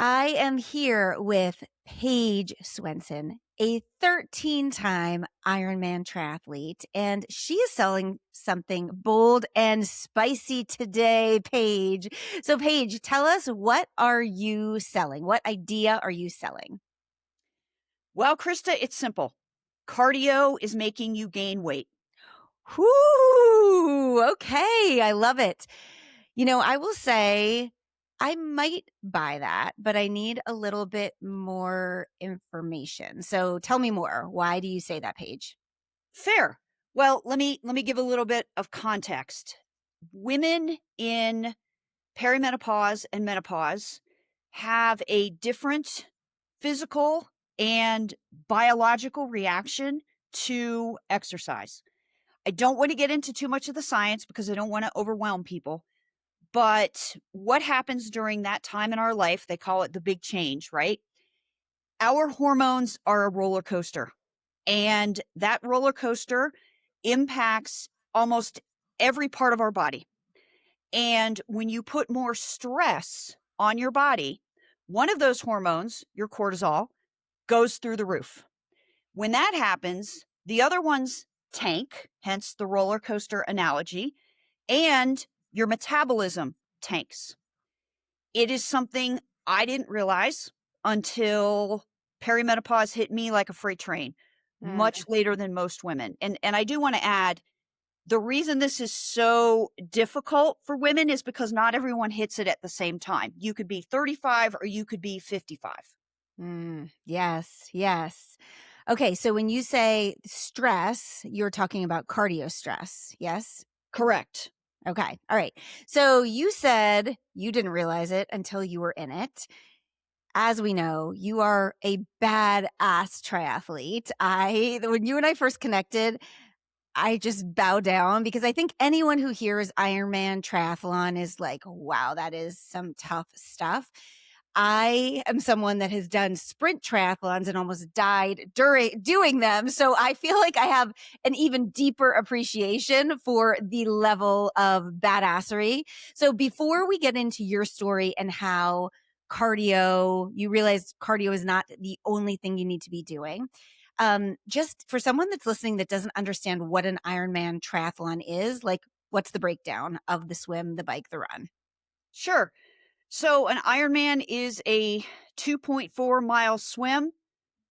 I am here with Paige Swenson, a 13-time Ironman triathlete, and she is selling something bold and spicy today, Paige. So, Paige, tell us, what are you selling? What idea are you selling? Well, Krista, it's simple. Cardio is making you gain weight. Whoo! Okay, I love it. I will say I might buy that, but I need a little bit more information. So tell me more. Why do you say that, Paige? Fair. Well, let me give a little bit of context. Women in perimenopause and menopause have a different physical and biological reaction to exercise. I don't want to get into too much of the science because I don't want to overwhelm people. But what happens during that time in our life, they call it the big change, right? Our hormones are a roller coaster, and that roller coaster impacts almost every part of our body. And when you put more stress on your body, one of those hormones, your cortisol, goes through the roof. When that happens, the other ones tank, hence the roller coaster analogy, and your metabolism tanks. It is something I didn't realize until perimenopause hit me like a freight train, much later than most women. And I do want to add, the reason this is so difficult for women is because not everyone hits it at the same time. You could be 35 or you could be 55. Yes, yes. Okay, so when you say stress, you're talking about cardio stress, yes? Correct. Okay, all right. So you said you didn't realize it until you were in it. As we know, you are a badass triathlete. When you and I first connected, I just bow down because I think anyone who hears Ironman triathlon is like, wow, that is some tough stuff. I am someone that has done sprint triathlons and almost died during doing them. So I feel like I have an even deeper appreciation for the level of badassery. So before we get into your story and how you realize cardio is not the only thing you need to be doing. Just for someone that's listening that doesn't understand what an Ironman triathlon is, like, what's the breakdown of the swim, the bike, the run? Sure. So an Ironman is a 2.4-mile swim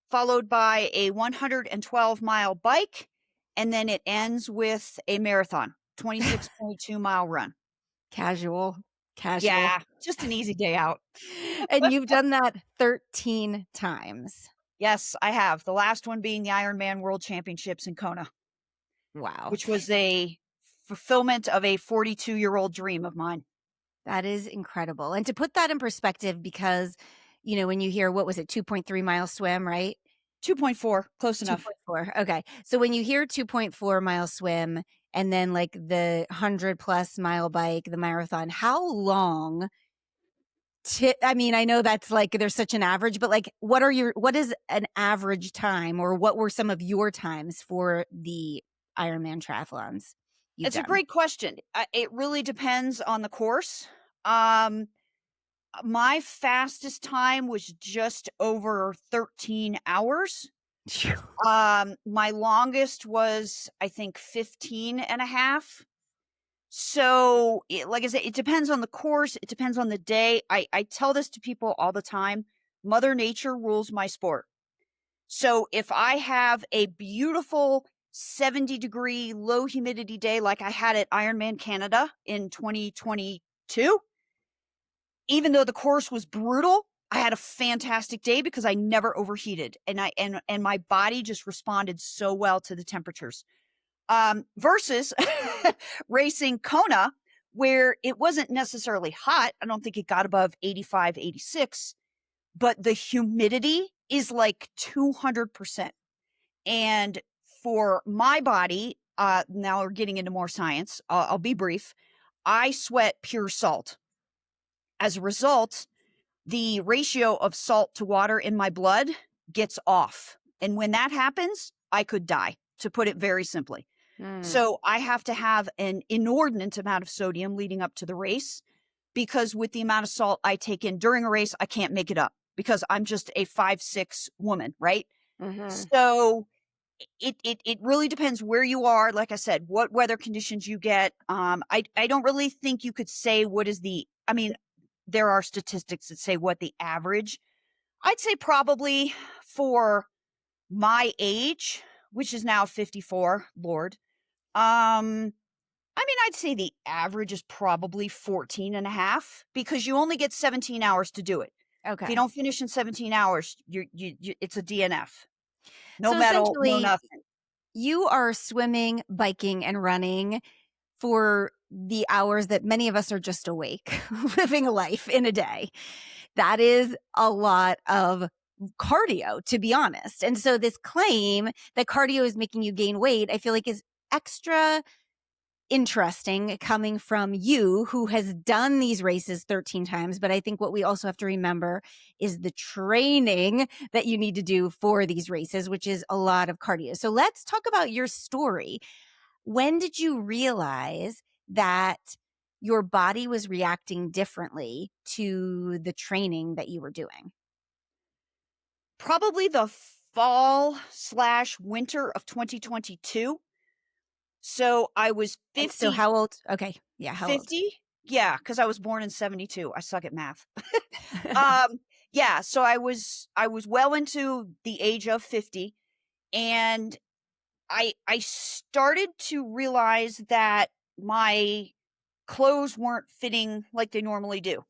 followed by a 112-mile bike, and then it ends with a marathon, 26.2-mile run. Casual. Yeah, just an easy day out. And you've done that 13 times. Yes, I have. The last one being the Ironman World Championships in Kona, Wow. which was a fulfillment of a 42-year-old dream of mine. That is incredible. And to put that in perspective, because, when you hear, what was it, 2.3 mile swim, right? 2.4, close enough. 2.4. Okay. So when you hear 2.4 mile swim and then like the 100+ mile bike, the marathon, how long I know that's like, there's such an average, but like, what is an average time, or what were some of your times for the Ironman triathlons you've It's a done? great question. It really depends on the course. My fastest time was just over 13 hours. My longest was, I think, 15 and a half. So, like I said, it depends on the course. It depends on the day. I tell this to people all the time. Mother Nature rules my sport. So if I have a beautiful 70-degree low humidity day like I had at Ironman Canada in 2022, even though the course was brutal, I had a fantastic day because I never overheated, and my body just responded so well to the temperatures. Versus racing Kona, where it wasn't necessarily hot. I don't think it got above 85, 86, but the humidity is like 200%. And for my body, now we're getting into more science. I'll be brief. I sweat pure salt. As a result, the ratio of salt to water in my blood gets off. And when that happens, I could die, to put it very simply. So I have to have an inordinate amount of sodium leading up to the race. because with the amount of salt I take in during a race, I can't make it up because I'm just a 5'6" woman, right? Mhm. So it really depends where you are. Like I said, what weather conditions you get. I don't really think you could say what is the. I mean, there are statistics that say what the average. I'd say probably for my age, which is now 54, Lord. I mean, I'd say the average is probably 14 and a half because you only get 17 hours to do it. If you Okay. don't finish in 17 hours, it's a DNF. No So medal, no essentially, nothing. you are swimming, biking, and running for the hours that many of us are just awake, living a life in a day. That is a lot of cardio, to be honest. And so, this claim that cardio is making you gain weight, I feel like is extra interesting coming from you who has done these races 13 times. But I think what we also have to remember is the training that you need to do for these races, which is a lot of cardio. So let's talk about your story. When did you realize that your body was reacting differently to the training that you were doing? Probably the fall/winter of 2022. So I was And so how old? Okay. Yeah, how old? 50. Yeah, because I was born in 72. I suck at math. Um, yeah, so I was well into the age of 50, and I started to realize that my clothes weren't fitting like they normally do.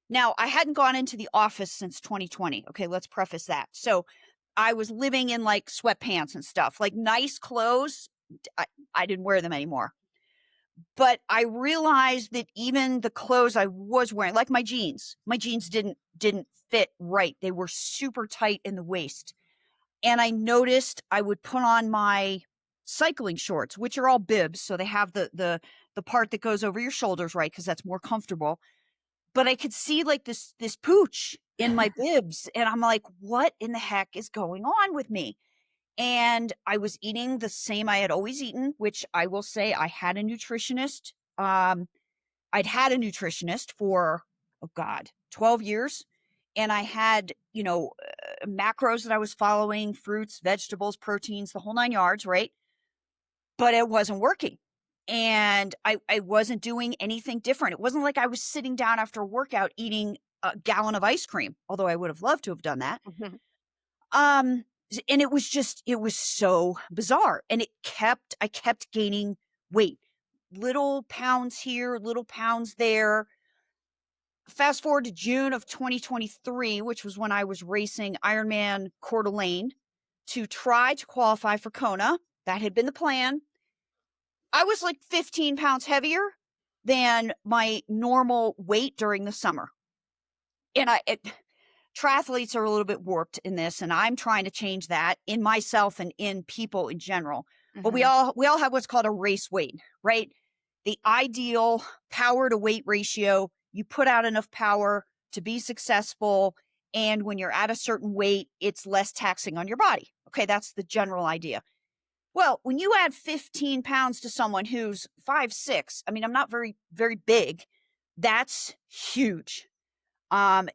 Now, I hadn't gone into the office since 2020. Okay, let's preface that. So, I was living in like sweatpants and stuff, like nice clothes. I didn't wear them anymore. But I realized that even the clothes I was wearing, like my jeans didn't fit right. They were super tight in the waist. And I noticed I would put on my cycling shorts, which are all bibs, so they have the part that goes over your shoulders, right? Because that's more comfortable. But I could see like this pooch in my bibs, and I'm like, what in the heck is going on with me? And I was eating the same I had always eaten, which I will say I had a nutritionist. I'd had a nutritionist for, oh God, 12 years. And I had, macros that I was following, fruits, vegetables, proteins, the whole nine yards, right? But it wasn't working. And I wasn't doing anything different. It wasn't like I was sitting down after a workout eating a gallon of ice cream, although I would have loved to have done that. Mhm. And it was so bizarre. And I kept gaining weight, little pounds here, little pounds there. Fast forward to June of 2023, which was when I was racing Ironman Coeur d'Alene to try to qualify for Kona. That had been the plan. I was like 15 pounds heavier than my normal weight during the summer. And triathletes are a little bit warped in this, and I'm trying to change that in myself and in people in general. But we Mhm. all have what's called a race weight, right? The ideal power to weight ratio. You put out enough power to be successful, and when you're at a certain weight, it's less taxing on your body. Okay, that's the general idea. Well, when you add 15 pounds to someone who's 5'6", I mean, I'm not very big. That's huge.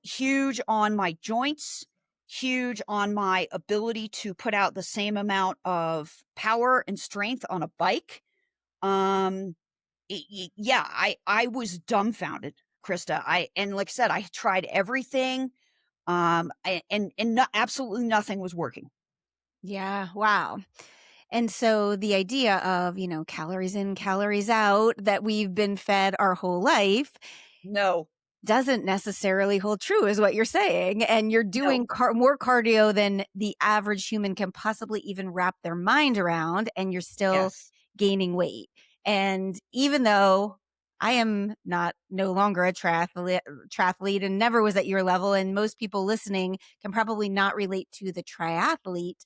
Huge on my joints, huge on my ability to put out the same amount of power and strength on a bike. Um, yeah, I was dumbfounded, Krista. And like I said, I tried everything, absolutely nothing was working. Yeah. Wow. And so the idea of, calories in, calories out that we've been fed our whole life No, doesn't necessarily hold true, is what you're saying. And you're no, doing more cardio than the average human can possibly even wrap their mind around, and you're still yes, gaining weight. And even though I am no longer a triathlete and never was at your level, and most people listening can probably not relate to the triathlete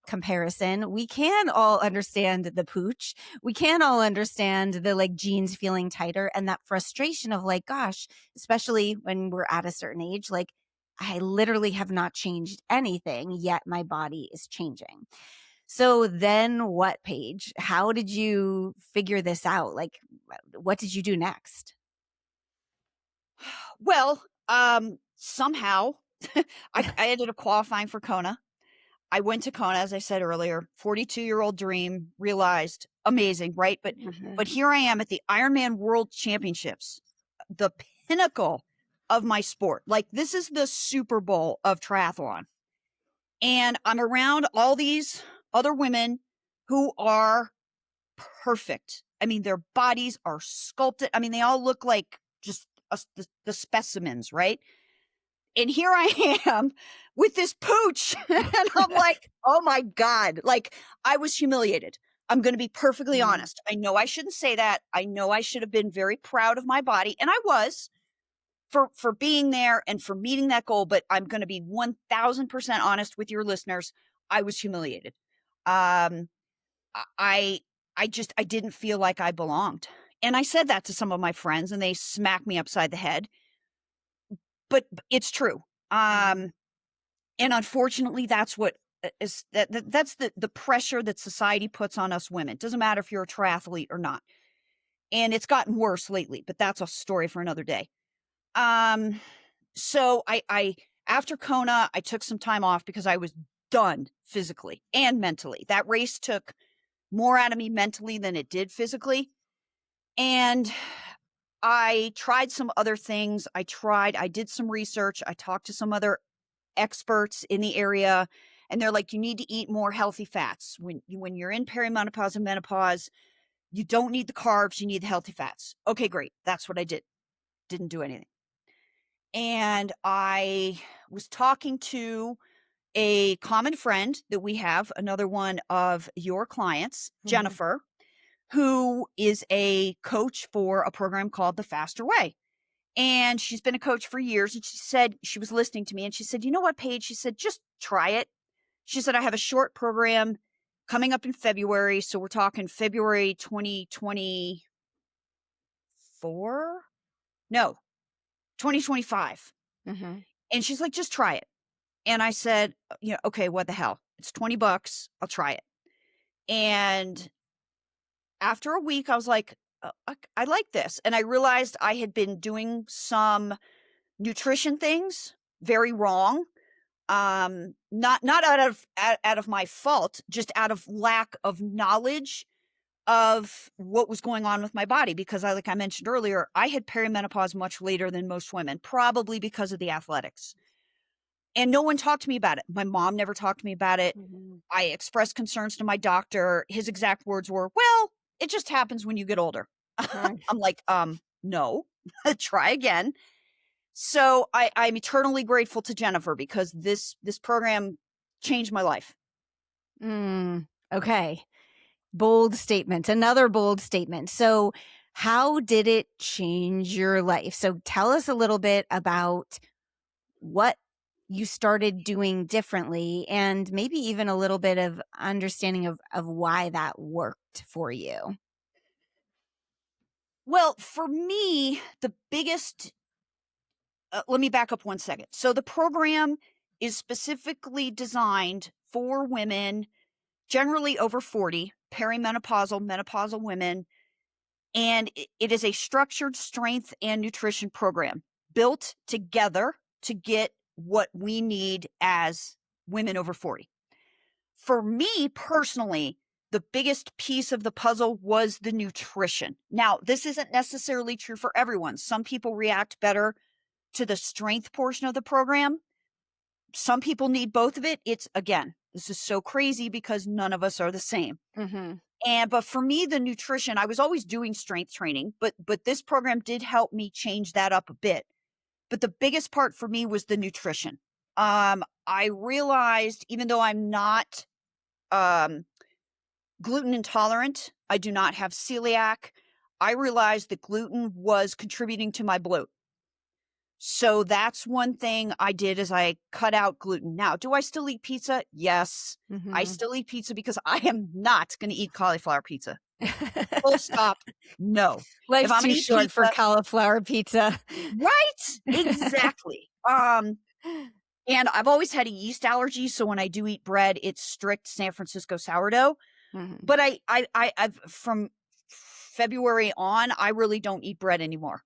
comparison, we can all understand the pooch. We can all understand the like jeans feeling tighter and that frustration of like, gosh, especially when we're at a certain age, like I literally have not changed anything, yet my body is changing. So then what, Paige? How did you figure this out? Like, what did you do next? Well, somehow I ended up qualifying for Kona. I went to Kona, as I said earlier, 42-year-old dream, realized, amazing, right? But Mhm. here I am at the Ironman World Championships, the pinnacle of my sport. Like, this is the Super Bowl of triathlon. And I'm around all these other women who are perfect. I mean, their bodies are sculpted. I mean, they all look like just the specimens, right? And here I am with this pooch. And I'm like, oh my God. Like, I was humiliated. I'm going to be perfectly Mm. honest. I know I shouldn't say that. I know I should have been very proud of my body. And I was for being there and for meeting that goal. But I'm going to be 1000% honest with your listeners. I was humiliated. Um, I, I didn't feel like I belonged. And I said that to some of my friends and they smacked me upside the head. But it's true. Mhm. And unfortunately, that's what that's the pressure that society puts on us women. It doesn't matter if you're a triathlete or not. And it's gotten worse lately, but that's a story for another day. Um, so I after Kona, I took some time off because I was done physically and mentally. That race took more out of me mentally than it did physically. And I tried some other things. I did some research. I talked to some other experts in the area, and they're like, you need to eat more healthy fats when you're in perimenopause and menopause. You don't need the carbs, you need the healthy fats. Okay, great. That's what I didn't do anything. And I was talking to a common friend that we have, another one of your clients, Mhm. Jennifer, who is a coach for a program called the Faster Way. And she's been a coach for years. And she said, she was listening to me and she said, you know what, Paige? She said, just try it. She said, I have a short program coming up in February. So we're talking February 2024? No, 2025. Mhm. And she's like, just try it. And I said, okay, what the hell? It's $20. I'll try it. And after a week, I was like, I like this. And I realized I had been doing some nutrition things very wrong. Not out of my fault, just out of lack of knowledge of what was going on with my body, because like I mentioned earlier, I had perimenopause much later than most women, probably because of the athletics. And no one talked to me about it. My mom never talked to me about it. Mhm. I expressed concerns to my doctor. His exact words were, well, it just happens when you get older. Mm. I'm like, no, try again. So I'm eternally grateful to Jennifer because this program changed my life. Mm. Okay. Bold statement. Another bold statement. So, how did it change your life? So, tell us a little bit about what you started doing differently and maybe even a little bit of understanding of why that worked for you. Well, for me, the biggest let me back up 1 second. So the program is specifically designed for women generally over 40, perimenopausal, menopausal women, and it is a structured strength and nutrition program built together to get what we need as women over 40. For me personally, the biggest piece of the puzzle was the nutrition. Now, this isn't necessarily true for everyone. Some people react better to the strength portion of the program. Some people need both of it. It's again, this is so crazy because none of us are the same. Mhm. But for me, the nutrition, I was always doing strength training, but this program did help me change that up a bit. But the biggest part for me was the nutrition. I realized even though I'm not um gluten intolerant, I do not have celiac, I realized that gluten was contributing to my bloat. So that's one thing I did is I cut out gluten. Now, do I still eat pizza? Yes. I Mhm. still eat pizza because I am not going to eat cauliflower pizza. Full stop. No. If Life's I'm going too to eat short for pizza, cauliflower pizza. right? Exactly. And I've always had a yeast allergy, so when I do eat bread, it's strict San Francisco sourdough. Mhm. But I've from February on, I really don't eat bread anymore.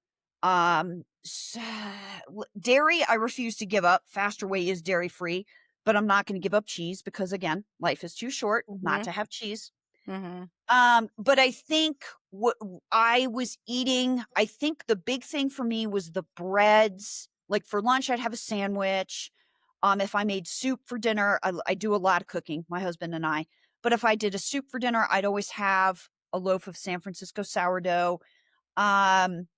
Dairy, I refuse to give up. Faster Way is dairy free, but I'm not going to give up cheese because again, life is too short not Mhm. to have cheese. Mhm. But I think what I was eating, I think the big thing for me was the breads. Like for lunch, I'd have a sandwich. If I made soup for dinner, I do a lot of cooking, my husband and I. But if I did a soup for dinner, I'd always have a loaf of San Francisco sourdough. Um,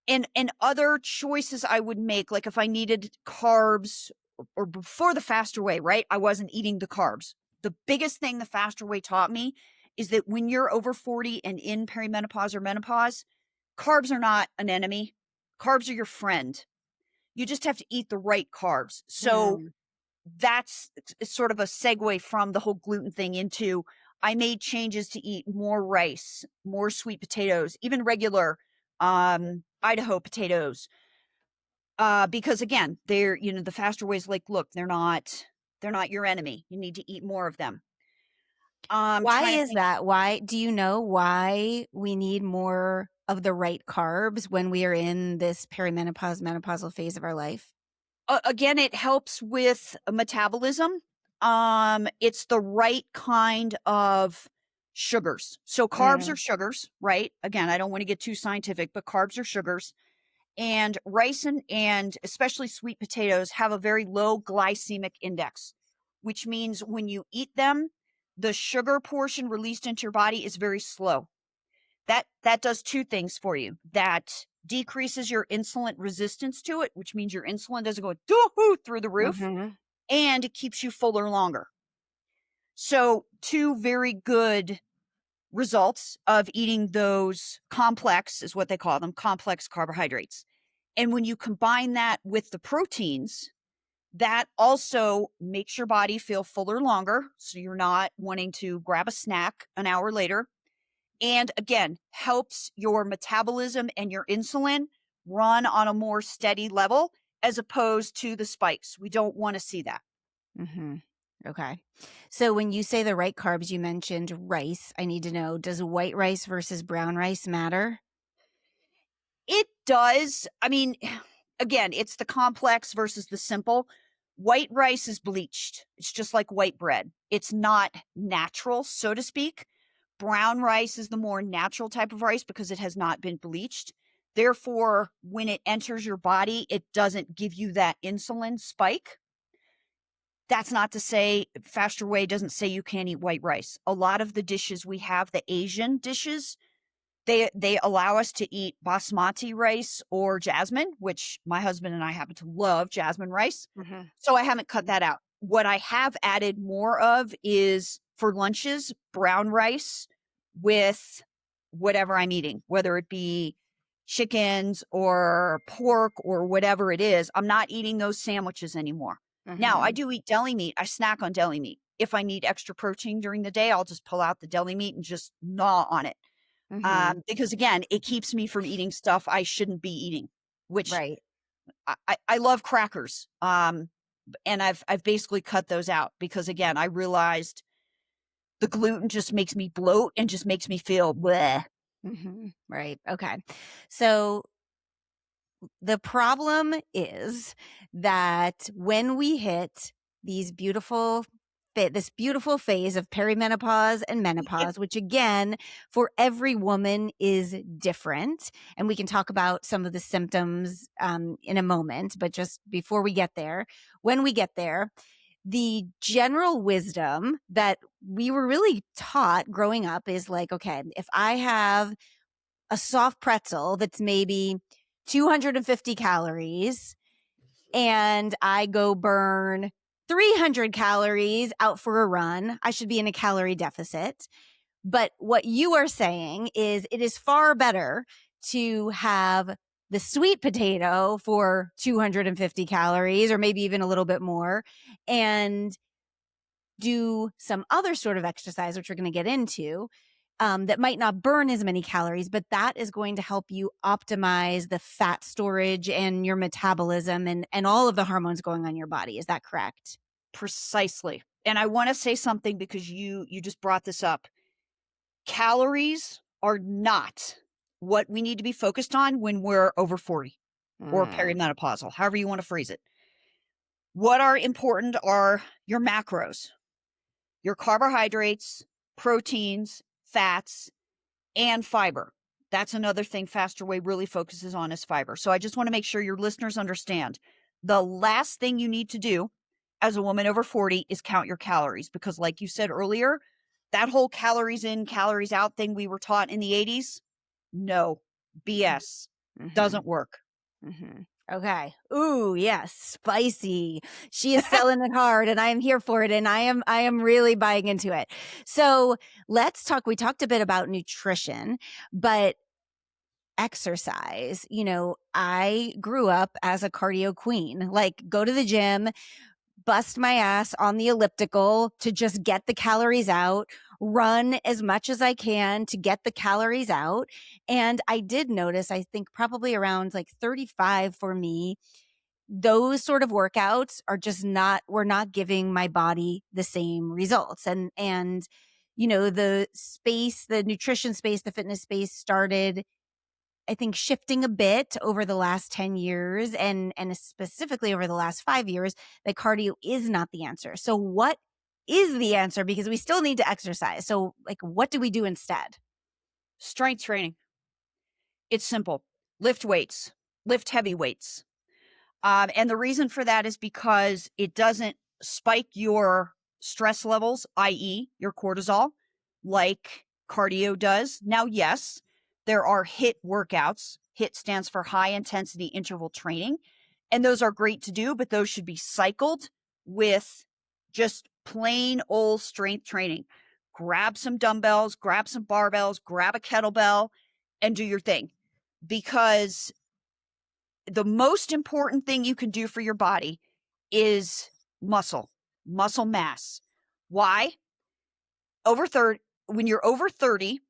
and other choices I would make, like if I needed carbs or before the Faster Way, right? I wasn't eating the carbs. The biggest thing the Faster Way taught me is that when you're over 40 and in perimenopause or menopause, carbs are not an enemy. Carbs are your friend. You just have to eat the right carbs. So Mm. that's sort of a segue from the whole gluten thing into I made changes to eat more rice, more sweet potatoes, even regular Idaho potatoes. Because again, they're, the Faster Ways like, look, they're not your enemy. You need to eat more of them. Why Trying to is think. that? Why do you know why we need more of the right carbs when we are in this perimenopause, menopausal phase of our life? Again, it helps with metabolism. It's the right kind of sugars. So carbs are Mm. sugars, right? Again, I don't want to get too scientific, but carbs are sugars. And rice and especially sweet potatoes have a very low glycemic index, which means when you eat them, the sugar portion released into your body is very slow. That does two things for you. That decreases your insulin resistance to it, which means your insulin doesn't go doo-hoo through the roof, Mhm. and it keeps you fuller longer. So, two very good results of eating those complex, is what they call them, complex carbohydrates. And when you combine that with the proteins, that also makes your body feel fuller longer. So you're not wanting to grab a snack an hour later. And again, helps your metabolism and your insulin run on a more steady level as opposed to the spikes. We don't want to see that. Mhm. Okay. So when you say the right carbs, you mentioned rice. I need to know, does white rice versus brown rice matter? It does. I mean, again, it's the complex versus the simple. White rice is bleached. It's just like white bread. It's not natural, so to speak. Brown rice is the more natural type of rice because it has not been bleached. Therefore, when it enters your body, it doesn't give you that insulin spike. That's not to say Faster Way doesn't say you can't eat white rice. A lot of the dishes we have, the Asian dishes, they allow us to eat basmati rice or jasmine, which my husband and I happen to love jasmine rice. Mhm. So I haven't cut that out. What I have added more of is for lunches, brown rice with whatever I'm eating, whether it be chickens or pork or whatever it is. I'm not eating those sandwiches anymore. Now, I Mhm. do eat deli meat. I snack on deli meat. If I need extra protein during the day, I'll just pull out the deli meat and just gnaw on it. Mhm. Because again, it keeps me from eating stuff I shouldn't be eating, which Right. I love crackers. And I've basically cut those out because again, I realized the gluten just makes me bloat and just makes me feel bleh. Mhm. Right. Okay. So the problem is that when we hit these beautiful this beautiful phase of perimenopause and menopause, which again for every woman is different, and we can talk about some of the symptoms in a moment, but just before we get there, when we get there, the general wisdom that we were really taught growing up is like, okay, if I have a soft pretzel that's maybe 250 calories and I go burn 300 calories out for a run, I should be in a calorie deficit. But what you are saying is it is far better to have the sweet potato for 250 calories or maybe even a little bit more and do some other sort of exercise, which we're going to get into, that might not burn as many calories, but that is going to help you optimize the fat storage and your metabolism and all of the hormones going on in your body. Is that correct? Precisely. And I want to say something because you just brought this up. Calories are not what we need to be focused on when we're over 40 or Mm. perimenopausal, however you want to phrase it. What are important are your macros, your carbohydrates, proteins, fats, and fiber. That's another thing Faster Way really focuses on is fiber. So I just want to make sure your listeners understand the last thing you need to do as a woman over 40 is count your calories, because like you said earlier, that whole calories in, calories out thing we were taught in the 80s, no, BS. Mhm. Doesn't work. Mhm. Okay. Ooh, yes, spicy. She is selling it hard and I am here for it and I am really buying into it. So, let's talk we talked a bit about nutrition, but exercise, I grew up as a cardio queen. Like go to the gym, bust my ass on the elliptical to just get the calories out, run as much as I can to get the calories out. And I did notice, I think probably around like 35 for me, those sort of workouts are just not, we're not giving my body the same results. And, the space, the nutrition space, the fitness space started, I think, shifting a bit over the last 10 years and specifically over the last 5 years that cardio is not the answer. So what is the answer? Because we still need to exercise. So like what do we do instead? Strength training. It's simple. Lift weights, lift heavy weights. And the reason for that is because it doesn't spike your stress levels, i.e., your cortisol, like cardio does. Now, yes, there are HIIT workouts. HIIT stands for high intensity interval training. And those are great to do, but those should be cycled with just plain old strength training. Grab some dumbbells, grab some barbells, grab a kettlebell, and do your thing. Because the most important thing you can do for your body is muscle mass. Why? When you're over 30,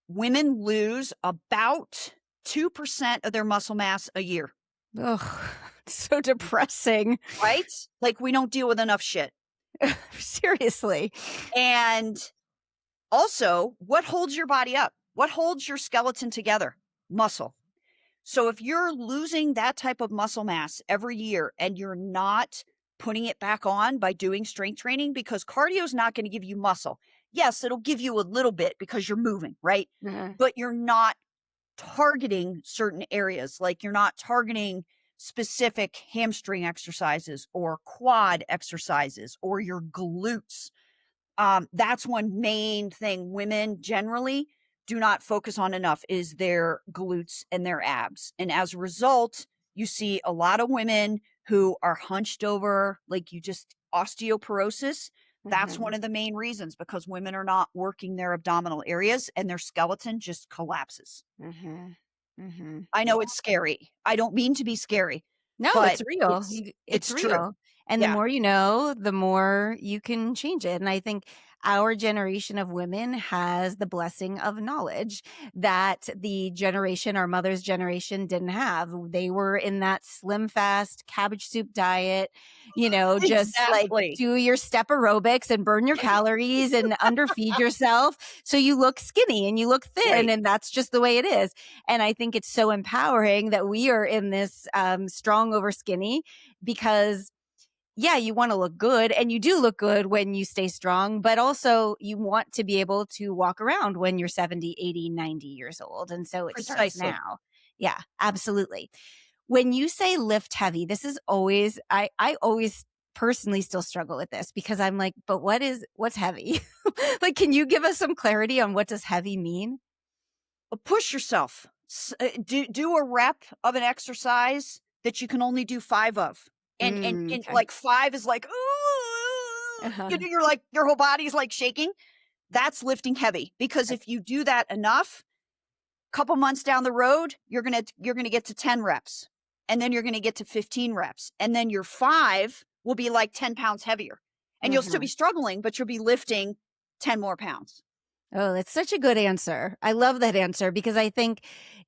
women lose about 2% of their muscle mass a year, Ugh, so depressing. right? Like we don't deal with enough shit. Seriously. And also, what holds your body up? What holds your skeleton together? Muscle. So if you're losing that type of muscle mass every year and you're not putting it back on by doing strength training, because cardio is not going to give you muscle. Yes, it'll give you a little bit because you're moving, right? Mhm. But you're not targeting certain areas. Like you're not targeting specific hamstring exercises or quad exercises or your glutes. That's one main thing women generally do not focus on enough is their glutes and their abs. And as a result, you see a lot of women who are hunched over, like you just osteoporosis. That's one Mhm. of the main reasons, because women are not working their abdominal areas and their skeleton just collapses. Mhm. Mhm. I know it's scary. I don't mean to be scary, No, but it's real. It's it's true. real. And the Yeah. more you know, the more you can change it. And I think our generation of women has the blessing of knowledge that the generation, our mother's generation, didn't have. They were in that slim fast cabbage soup diet, just like Exactly. do your step aerobics and burn your calories and underfeed yourself so you look skinny and you look thin. Right. And that's just the way it is. And I think it's so empowering that we are in this strong over skinny because, yeah, you want to look good and you do look good when you stay strong, but also you want to be able to walk around when you're 70, 80, 90 years old. And so it starts Precisely. now. Yeah, absolutely. When you say lift heavy, this is always, I always personally still struggle with this because I'm like, but what's heavy? Like, can you give us some clarity on what does heavy mean? Push yourself. Do a rep of an exercise that you can only do 5 of. And Okay. like 5 is like, "Ooh," Uh-huh. you're like your whole body's like shaking. That's lifting heavy, because if you do that enough, couple months down the road, you're gonna get to 10 reps. And then you're gonna get to 15 reps. And then your 5 will be like 10 pounds heavier. And you'll still be Mhm. struggling, but you'll be lifting 10 more pounds. Oh, that's such a good answer. I love that answer because I think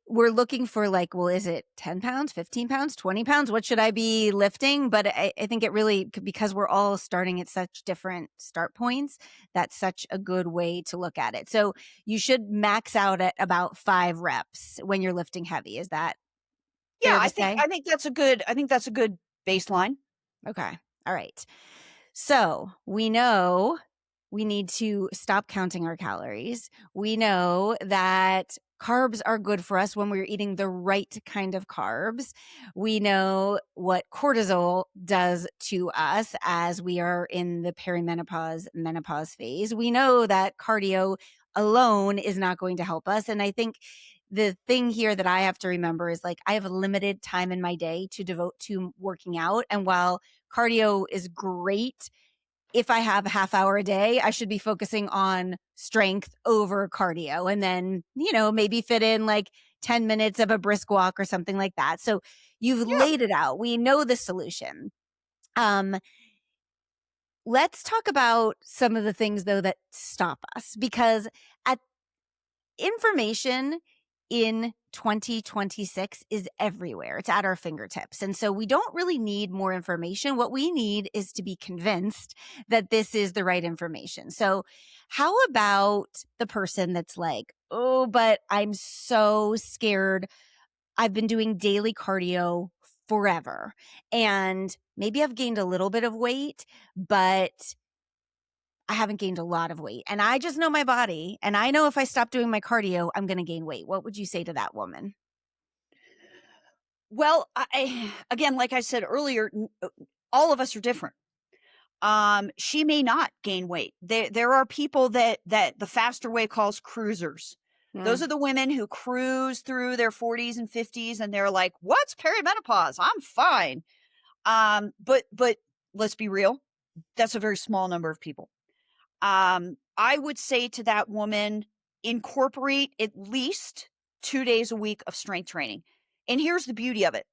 we're looking for like, well, is it 10 pounds, 15 pounds, 20 pounds? What should I be lifting? But I think it really, because we're all starting at such different start points, that's such a good way to look at it. So you should max out at about 5 reps when you're lifting heavy. Is that Yeah, fair I to think say? I think that's a good I think that's a good baseline. Okay. All right. So we know we need to stop counting our calories. We know that carbs are good for us when we're eating the right kind of carbs. We know what cortisol does to us as we are in the perimenopause, menopause phase. We know that cardio alone is not going to help us. And I think the thing here that I have to remember is like I have a limited time in my day to devote to working out. And while cardio is great, if I have a half hour a day, I should be focusing on strength over cardio and then, maybe fit in like 10 minutes of a brisk walk or something like that. So you've Yeah. laid it out. We know the solution. Um, let's talk about some of the things though that stop us because at information in 2026 is everywhere. It's at our fingertips. And so we don't really need more information. What we need is to be convinced that this is the right information. So, how about the person that's like, oh, but I'm so scared. I've been doing daily cardio forever. And maybe I've gained a little bit of weight, but I haven't gained a lot of weight. And I just know my body. And I know if I stop doing my cardio, I'm going to gain weight. What would you say to that woman? Well, again, like I said earlier, all of us are different. She may not gain weight. There are people that the faster way calls cruisers. Those Mm, are the women who cruise through their 40s and 50s and they're like, "What's perimenopause? I'm fine." But let's be real, that's a very small number of people. I would say to that woman, incorporate at least 2 days a week of strength training. And here's the beauty of it.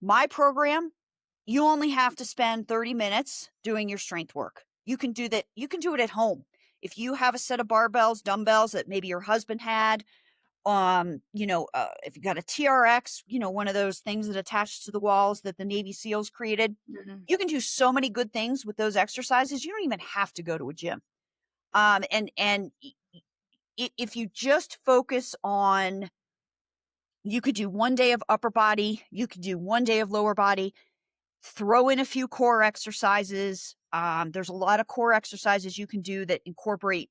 My program, you only have to spend 30 minutes doing your strength work. You can do that. You can do it at home. If you have a set of barbells, dumbbells that maybe your husband had, if you got a TRX, one of those things that attached to the walls that the Navy SEALs created, mhm. you can do so many good things with those exercises. You don't even have to go to a gym. If you just focus on, you could do 1 day of upper body, you could do 1 day of lower body, throw in a few core exercises. There's a lot of core exercises you can do that incorporate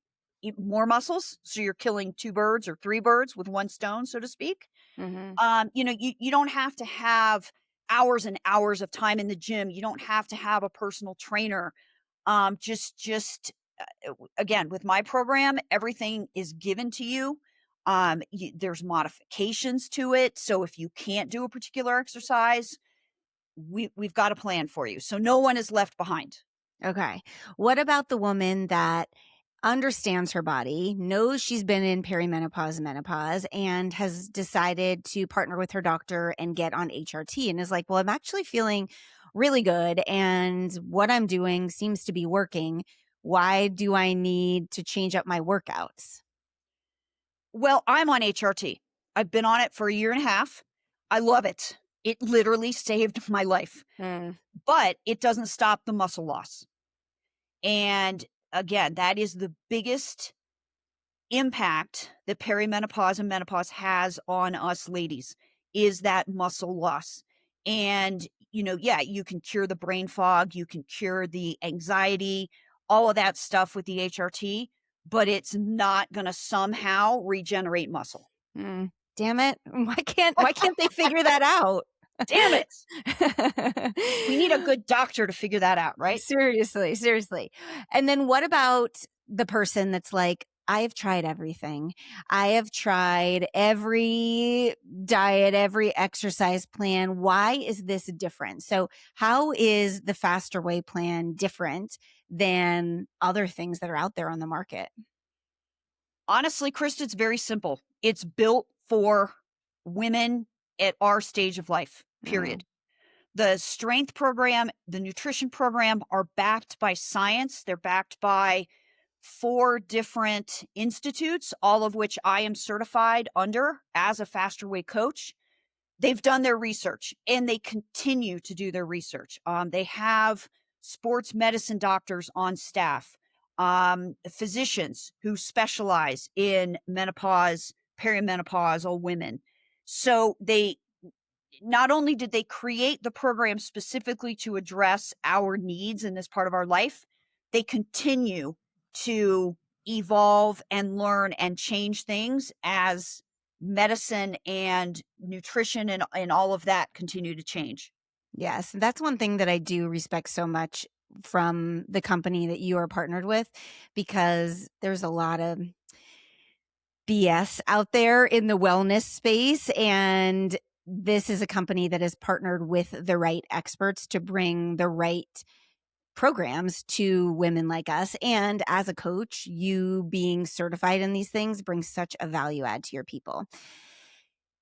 more muscles. So you're killing 2 birds or 3 birds with one stone, so to speak. Mhm. You don't have to have hours and hours of time in the gym. You don't have to have a personal trainer. Just again, with my program, everything is given to you. There's modifications to it. So if you can't do a particular exercise, we've got a plan for you. So no one is left behind. Okay. What about the woman that understands her body, knows she's been in perimenopause, menopause, and has decided to partner with her doctor and get on HRT and is like, well, I'm actually feeling really good. And what I'm doing seems to be working. Why do I need to change up my workouts? Well, I'm on HRT. I've been on it for a year and a half. I love it. It literally saved my life, Mm, but it doesn't stop the muscle loss. And again, that is the biggest impact that perimenopause and menopause has on us ladies is that muscle loss. And, yeah, you can cure the brain fog, you can cure the anxiety, all of that stuff with the HRT, but it's not going to somehow regenerate muscle. damn it. Why can't they figure that out? Damn it. We need a good doctor to figure that out, right? Seriously, seriously. And then what about the person that's like, I have tried everything. I have tried every diet, every exercise plan. Why is this different? So, how is the faster way plan different than other things that are out there on the market? Honestly, Krista, it's very simple. It's built for women at our stage of life, Mm, period. The strength program, the nutrition program are backed by science. They're backed by 4 different institutes, all of which I am certified under as a faster way coach. They've done their research and they continue to do their research. They have sports medicine doctors on staff, physicians who specialize in menopause, perimenopausal women. So they not only did they create the program specifically to address our needs in this part of our life, they continue to evolve and learn and change things as medicine and nutrition and all of that continue to change. Yes, that's one thing that I do respect so much from the company that you are partnered with, because there's a lot of BS out there in the wellness space, and this is a company that is partnered with the right experts to bring the right programs to women like us. And as a coach, you being certified in these things brings such a value add to your people.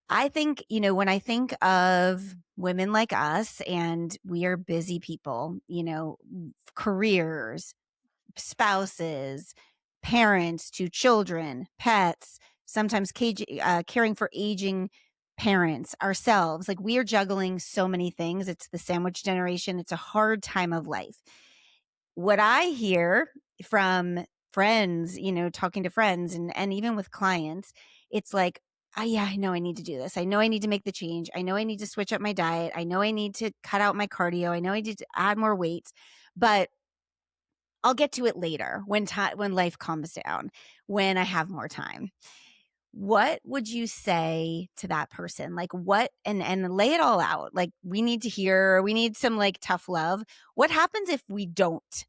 I think, when I think of women like us, and we are busy people, careers, spouses, parents to children, pets, sometimes caring for aging parents, ourselves. Like, we are juggling so many things. It's the sandwich generation. It's a hard time of life. What I hear from friends, talking to friends and even with clients, it's like, yeah, I know I need to do this. I know I need to make the change. I know I need to switch up my diet. I know I need to cut out my cardio. I know I need to add more weight, but I'll get to it later when life calms down, when I have more time. What would you say to that person? Like, what, and lay it all out. Like, we need some like tough love. What happens if we don't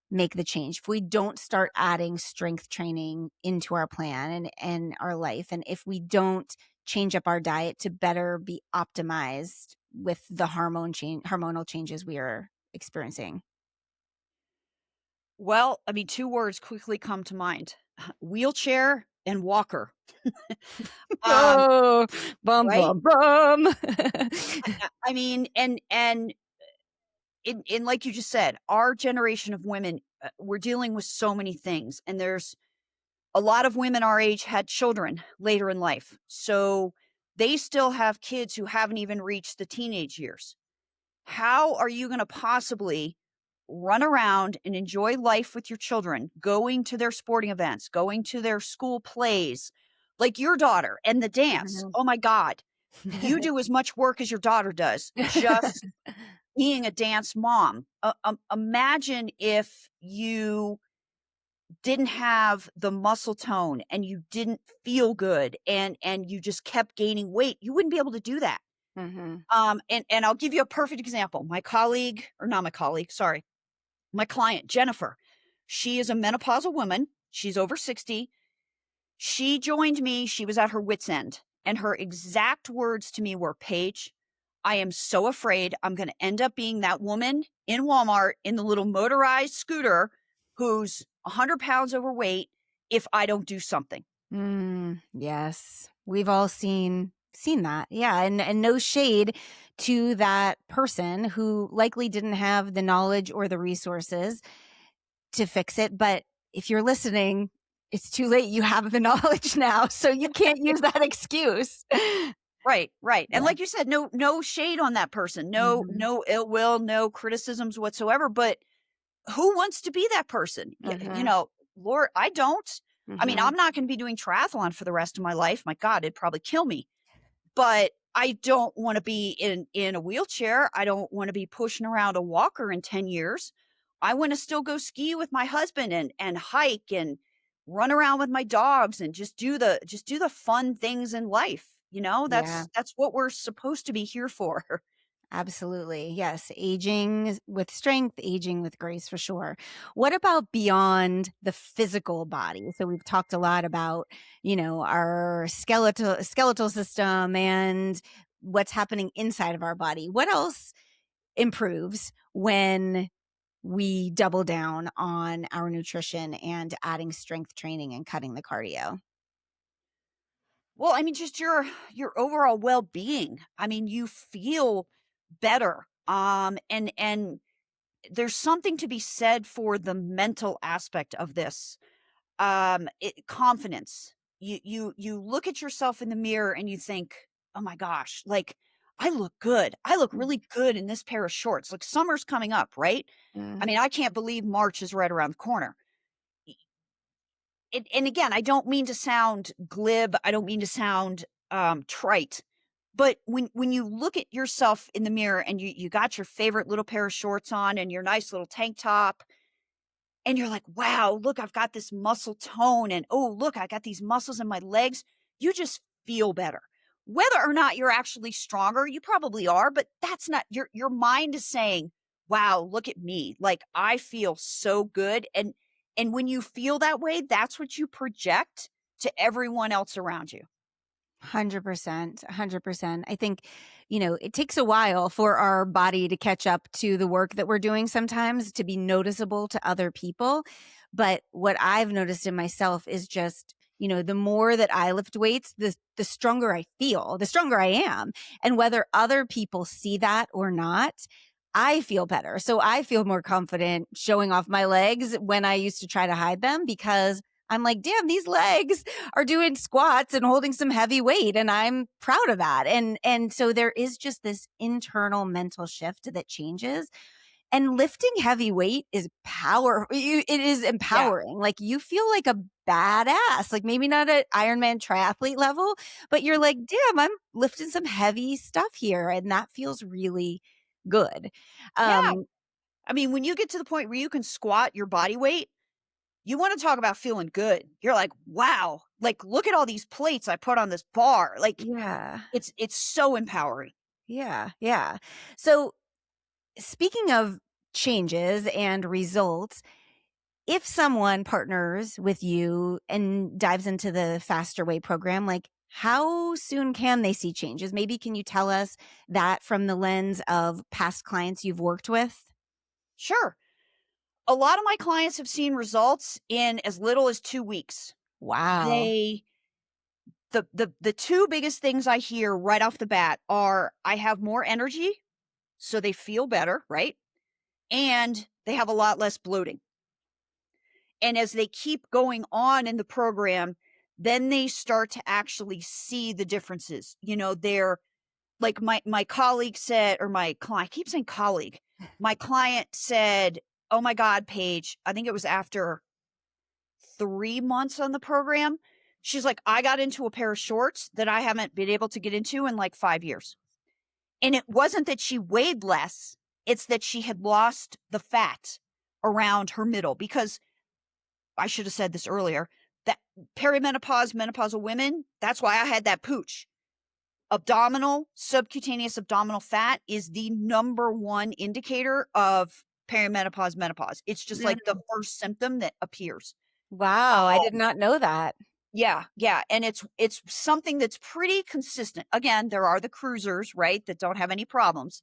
make the change, if we don't start adding strength training into our plan and our life, and if we don't change up our diet to better be optimized with the hormonal changes we are experiencing? Well, I mean, 2 words quickly come to mind: wheelchair and walker. Um, Oh, bum, right? bum, bum. I mean, and in like you just said, our generation of women, we're dealing with so many things, and there's a lot of women our age had children later in life. So they still have kids who haven't even reached the teenage years. How are you going to possibly run around and enjoy life with your children, going to their sporting events, going to their school plays, like your daughter and the dance? Mhm. Oh my God. You do as much work as your daughter does, just being a dance mom. Imagine if you didn't have the muscle tone and you didn't feel good and you just kept gaining weight. You wouldn't be able to do that. Mhm. And I'll give you a perfect example. My colleague, or not my colleague, sorry, my client, Jennifer, she is a menopausal woman. She's over 60. She joined me. She was at her wit's end. And her exact words to me were, Paige, I am so afraid I'm going to end up being that woman in Walmart in the little motorized scooter who's 100 pounds overweight if I don't do something. Yes. We've all seen that. Yeah, and no shade to that person who likely didn't have the knowledge or the resources to fix it, but if you're listening, it's too late. You have the knowledge now, so you can't use that excuse. Right, right. And Yeah. like you said, no shade on that person. Mhm. No ill will, no criticisms whatsoever, but who wants to be that person? Mhm. Lord, I don't. I mean, Mhm. I'm not going to be doing triathlon for the rest of my life. My God, it'd probably kill me. But I don't want to be in a wheelchair. I don't want to be pushing around a walker in 10 years. I want to still go ski with my husband and hike and run around with my dogs and just do the fun things in life. Yeah. That's what we're supposed to be here for. Absolutely. Yes. Aging with strength, aging with grace for sure. What about beyond the physical body? So we've talked a lot about, our skeletal system and what's happening inside of our body. What else improves when we double down on our nutrition and adding strength training and cutting the cardio? Well, I mean, just your overall well-being. I mean, you feel better. And there's something to be said for the mental aspect of this. confidence. You look at yourself in the mirror and you think, "Oh my gosh, like, I look good. I look Mm, really good in this pair of shorts." Like, summer's coming up, right? yeah. I mean, I can't believe March is right around the corner. Y and again, I don't mean to sound glib, I don't mean to sound, trite, but when you look at yourself in the mirror and you got your favorite little pair of shorts on and your nice little tank top, and you're like, "Wow, look, I've got this muscle tone, and oh, look, I got these muscles in my legs." You just feel better. Whether or not you're actually stronger, you probably are, but that's not your mind is saying, "Wow, look at me. Like I feel so good." And when you feel that way, that's what you project to everyone else around you. 100%. 100%. I think, it takes a while for our body to catch up to the work that we're doing sometimes to be noticeable to other people. But what I've noticed in myself is just, the more that I lift weights, the stronger I feel, the stronger I am. And whether other people see that or not, I feel better. So I feel more confident showing off my legs when I used to try to hide them because I'm like, damn, these legs are doing squats and holding some heavy weight, and I'm proud of that. And so there is just this internal mental shift that changes. And lifting heavy weight is it is Yeah. empowering. Like you feel like a badass, like maybe not at Ironman triathlete level, but you're like, damn, I'm lifting some heavy stuff here. And that feels really good. Yeah. Um, I mean, when you get to the point where you can squat your body weight, you wanna talk about feeling good. You're like, "Wow, like, look at all these plates I put on this bar." Like, yeah. it's so empowering. Yeah. Yeah. So speaking of changes and results, if someone partners with you and dives into the Faster Way program, like how soon can they see changes? Maybe can you tell us that from the lens of past clients you've worked with? Sure. A lot of my clients have seen results in as little as 2 weeks. Wow. They the 2 biggest things I hear right off the bat are, "I have more energy," so they feel better, right? And they have a lot less bloating. And as they keep going on in the program, then they start to actually see the differences. They're like my colleague said, or my client, I keep saying colleague. My client said, "Oh my God, Paige," I think it was after 3 months on the program. She's like, "I got into a pair of shorts that I haven't been able to get into in like 5 years." And it wasn't that she weighed less, it's that she had lost the fat around her middle because I should have said this earlier, that perimenopause, menopausal women, that's why I had that pooch. Subcutaneous abdominal fat is the number one indicator of perimenopause, menopause. It's just like the Mm. first symptom that appears. Uh, Wow. I did not know that. yeah, yeah, and it's something that's pretty consistent. Again, there are the cruisers, right, that don't have any problems.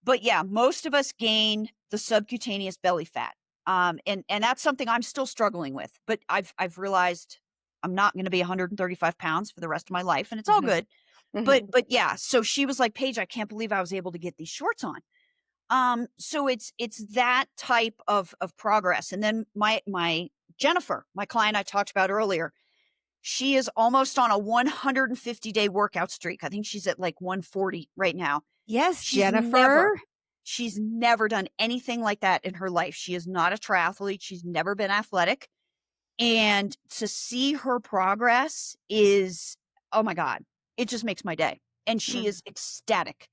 But yeah, most of us gain the subcutaneous belly fat. And that's something I'm still struggling with, but I've realized I'm not going to be 135 pounds for the rest of my life, and it's all good. But yeah, so she was like, "Paige, I can't believe I was able to get these shorts on." So it's that type of progress. And then my Jennifer, my client I talked about earlier, she is almost on a 150-day workout streak. I think she's at like 140 right now. Yes, She's never Jennifer. she's never done anything like that in her life. She is not a triathlete. She's never been athletic. And to see her progress is, oh my God, it just makes my day. And she Mm. is ecstatic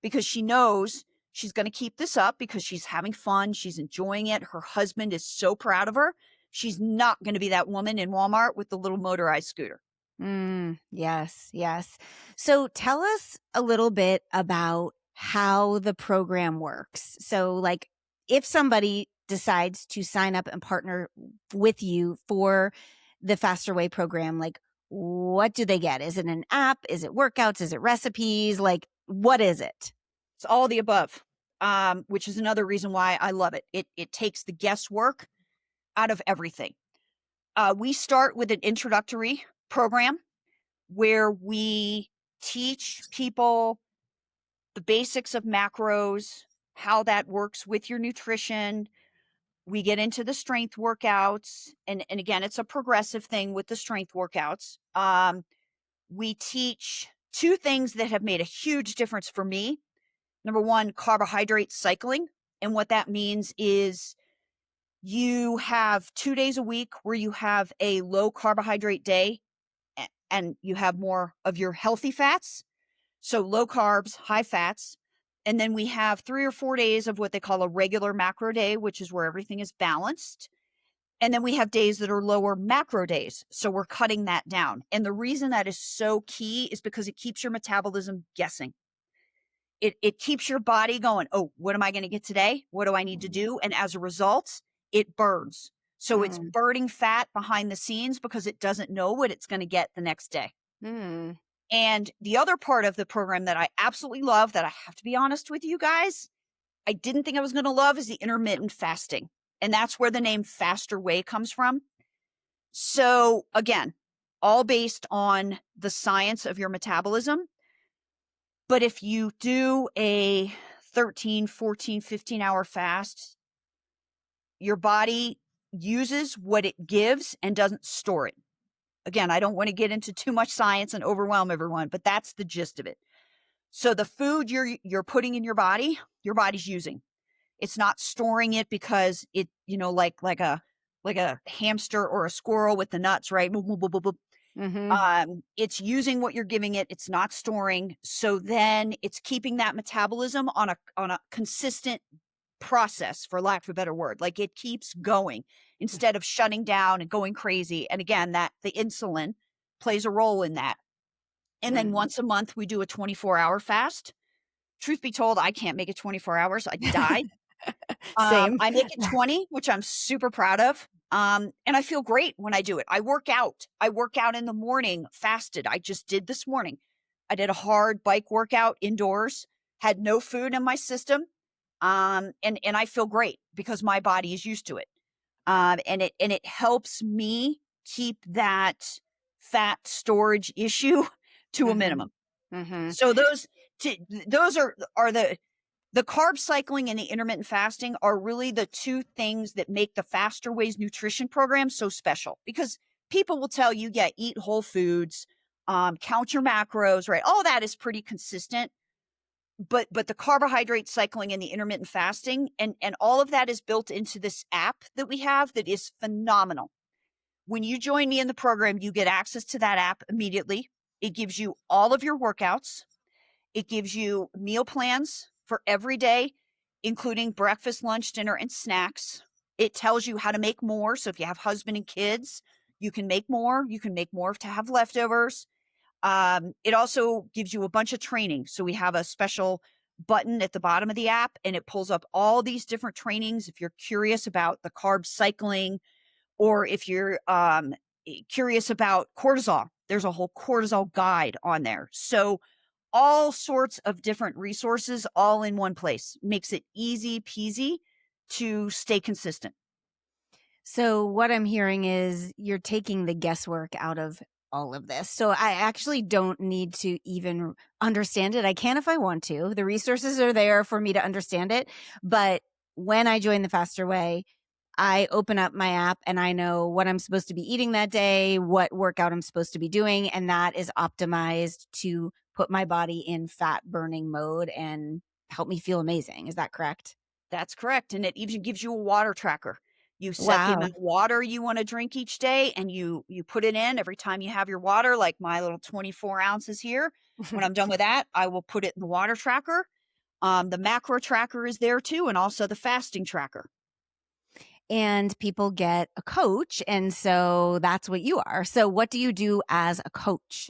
because she knows she's going to keep this up because she's having fun. She's enjoying it. Her husband is so proud of her. She's not going to be that woman in Walmart with the little motorized scooter. Yes, yes. So tell us a little bit about how the program works. So, like, if somebody decides to sign up and partner with you for the Faster Way program, like, what do they get? Is it an app? Is it workouts? Is it recipes? Like, what is it? It's all the above, which is another reason why I love it. It takes the guesswork out of everything. We start with an introductory program where we teach people the basics of macros, how that works with your nutrition, we get into the strength workouts, and again, it's a progressive thing with the strength workouts. We teach two things that have made a huge difference for me. Number one, carbohydrate cycling. And what that means is you have 2 days a week where you have a low carbohydrate day and you have more of your healthy fats. So low carbs, high fats. And then we have 3 or 4 days of what they call a regular macro day, which is where everything is balanced. And then we have days that are lower macro days. So we're cutting that down. And the reason that is so key is because it keeps your metabolism guessing. It keeps your body going, oh, what am I going to get today? What do I need to do? And as a result, it burns. So it's Mm. burning fat behind the scenes because it doesn't know what it's going to get the next day. Mm. And the other part of the program that I absolutely love, that I have to be honest with you guys, I didn't think I was going to love, is the intermittent fasting. And that's where the name Faster Way comes from. So again, all based on the science of your metabolism. But if you do a 13, 14, 15-hour fast, your body uses what it gives and doesn't store it. Again, I don't want to get into too much science and overwhelm everyone, but that's the gist of it. So the food you're putting in your body's using. It's not storing it because it, like a hamster or a squirrel with the nuts, right? Mm-hmm. It's using what you're giving it. It's not storing. So then it's keeping that metabolism on a consistent process, for lack of a better word. Like it keeps going instead of shutting down and going crazy. And again, that the insulin plays a role in that. And then once a month, we do a 24-hour fast. Truth be told, I can't make it 24 hours. I die. Same. I make it 20, which I'm super proud of. And I feel great when I do it. I work out. I work out in the morning, fasted. I just did this morning. I did a hard bike workout indoors, had no food in my system. And I feel great because my body is used to it. And it helps me keep that fat storage issue to a Mm-hmm. minimum. Mm-hmm. So those are the carb cycling and the intermittent fasting are really the two things that make the Faster Ways nutrition program so special, because people will tell you, yeah, eat whole foods, count your macros, right? All that is pretty consistent. But the carbohydrate cycling and the intermittent fasting and all of that is built into this app that we have that is phenomenal. When you join me in the program, you get access to that app immediately. It gives you all of your workouts. It gives you meal plans for every day, including breakfast, lunch, dinner, and snacks. It tells you how to make more. So if you have husband and kids, you can make more. You can make more to have leftovers. It also gives you a bunch of training. So we have a special button at the bottom of the app, and it pulls up all these different trainings. If you're curious about the carb cycling, or if you're curious about cortisol, there's a whole cortisol guide on there. So all sorts of different resources all in one place makes it easy peasy to stay consistent. So what I'm hearing is you're taking the guesswork out of all of this. So I actually don't need to even understand it. I can if I want to. The resources are there for me to understand it. But when I join the Faster Way, I open up my app and I know what I'm supposed to be eating that day, what workout I'm supposed to be doing, and that is optimized to put my body in fat burning mode and help me feel amazing. Is that correct? That's correct. And it even gives you a water tracker. You set the amount Wow. of water you want to drink each day, and you put it in every time you have your water, like my little 24 ounces here. When I'm done with that, I will put it in the water tracker. The macro tracker is there too, and also the fasting tracker. And people get a coach. And so that's what you are. So what do you do as a coach?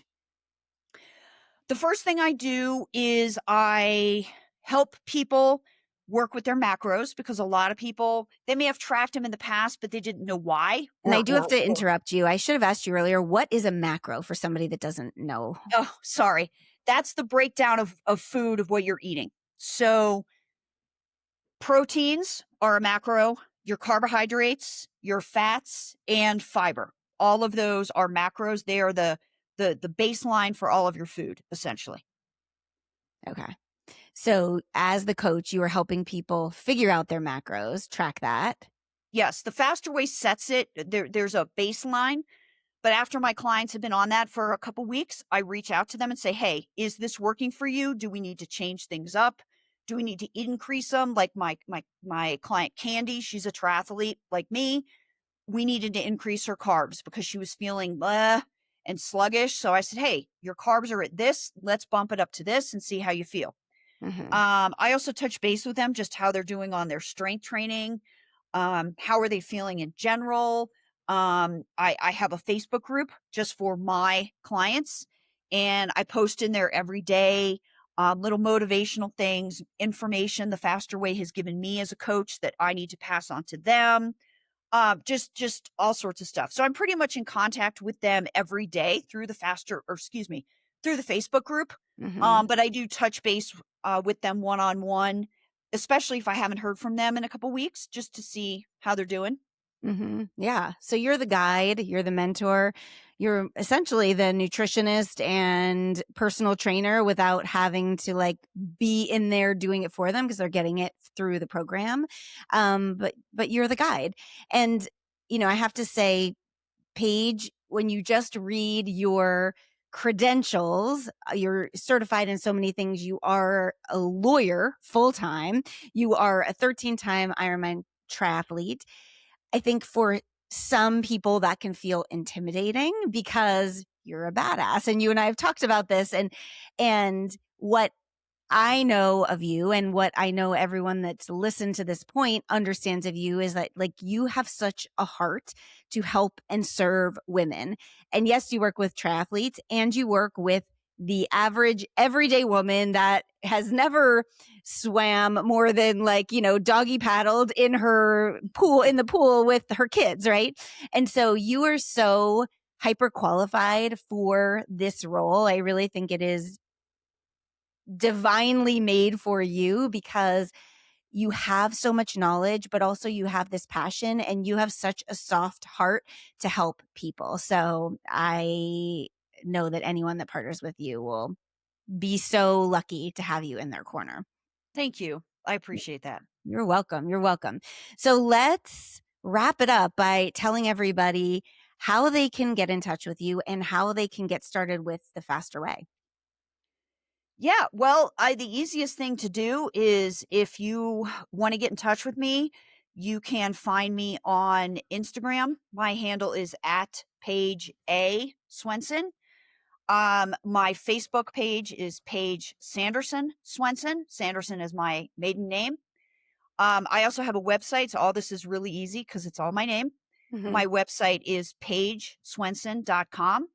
The first thing I do is I help people work with their macros, because a lot of people, they may have tracked them in the past, but they didn't know why. And I do have to Or interrupt you. I should have asked you earlier, what is a macro for somebody that doesn't know? oh, sorry. That's the breakdown of food, of what you're eating. So proteins are a macro, your carbohydrates, your fats, and fiber. All of those are macros. They are the baseline for all of your food, essentially. Okay. So as the coach, you are helping people figure out their macros, track that. Yes, the faster way sets it. There's a baseline, but after my clients have been on that for a couple weeks, I reach out to them and say, "Hey, is this working for you? Do we need to change things up? Do we need to increase them?" Like my client Candy, she's a triathlete like me. We needed to increase her carbs because she was feeling blah and sluggish. So I said, "Hey, your carbs are at this. Let's bump it up to this and see how you feel." Hmm. I also touch base with them, just how they're doing on their strength training. How are they feeling in general? I have a Facebook group just for my clients, and I post in there every day, little motivational things, information the Faster Way has given me as a coach that I need to pass on to them. Just all sorts of stuff. So I'm pretty much in contact with them every day through the through the Facebook group. Hmm. But I do touch base with them one on one, especially if I haven't heard from them in a couple weeks, just to see how they're doing. Yeah. So you're the guide, you're the mentor, you're essentially the nutritionist and personal trainer without having to like be in there doing it for them because they're getting it through the program. But you're the guide. And I have to say, Paige, when you just read your credentials, you're certified in so many things. You are a lawyer full time. You are a 13-time Ironman triathlete. I think for some people that can feel intimidating because you're a badass, and you and I have talked about this, and what I know of you and what I know everyone that's listened to this point understands of you is that like you have such a heart to help and serve women. And yes, you work with triathletes and you work with the average everyday woman that has never swam more than like, doggy paddled in the pool with her kids, right? And so you are so hyper qualified for this role. I really think it is divinely made for you because you have so much knowledge, but also you have this passion and you have such a soft heart to help people. So I know that anyone that partners with you will be so lucky to have you in their corner. Thank you. I appreciate that. You're welcome. You're welcome. So let's wrap it up by telling everybody how they can get in touch with you and how they can get started with the Faster Way. Yeah, well, the easiest thing to do is if you want to get in touch with me, you can find me on Instagram. My handle is at Paige A Swenson. My Facebook page is Paige Sanderson Swenson. Sanderson is my maiden name. I also have a website, so all this is really easy because it's all my name. Mm-hmm. My website is paigeswenson.com,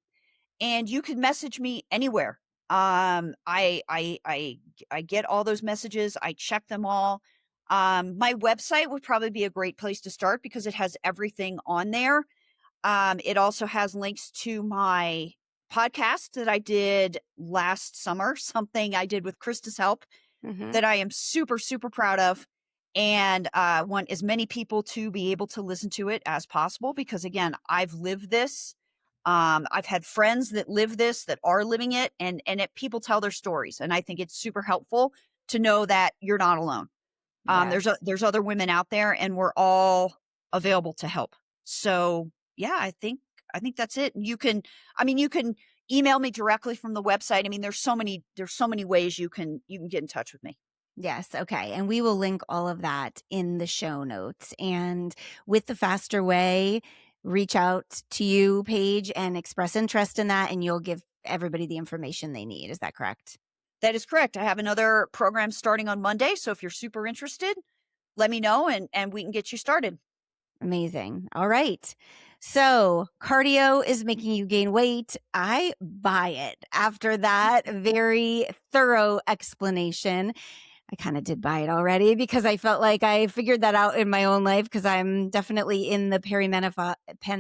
and you can message me anywhere. I get all those messages. I check them all. My website would probably be a great place to start because it has everything on there. It also has links to my podcast that I did last summer, something I did with Krista's help Mm-hmm. that I am super, super proud of, and want as many people to be able to listen to it as possible because, again, I've lived this. I've had friends that live this, that are living it, and people tell their stories, and I think it's super helpful to know that you're not alone. Yes. There's other women out there, and we're all available to help. So yeah, I think that's it. You can email me directly from the website. I mean, there's so many ways you can get in touch with me. Yes. Okay. And we will link all of that in the show notes. And with the Faster Way, reach out to you, Paige, and express interest in that, and you'll give everybody the information they need. Is that correct? That is correct. I have another program starting on Monday, so if you're super interested, let me know and we can get you started. Amazing. All right. So, cardio is making you gain weight. I buy it after that very thorough explanation. I kind of did buy it already because I felt like I figured that out in my own life because I'm definitely in the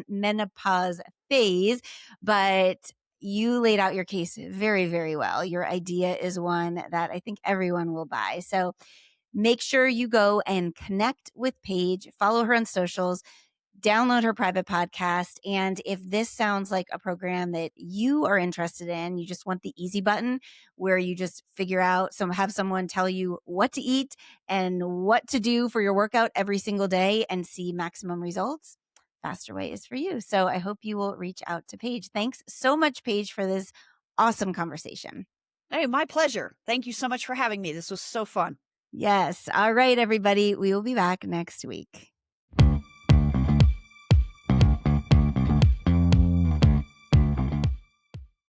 menopause phase. But you laid out your case very, very well. Your idea is one that I think everyone will buy. So make sure you go and connect with Paige, follow her on socials, download her private podcast. And if this sounds like a program that you are interested in, you just want the easy button where you just figure out have someone tell you what to eat and what to do for your workout every single day and see maximum results, Faster Way is for you. So I hope you will reach out to Paige. Thanks so much, Paige, for this awesome conversation. Hey, my pleasure. Thank you so much for having me. This was so fun. Yes. All right, everybody. We will be back next week.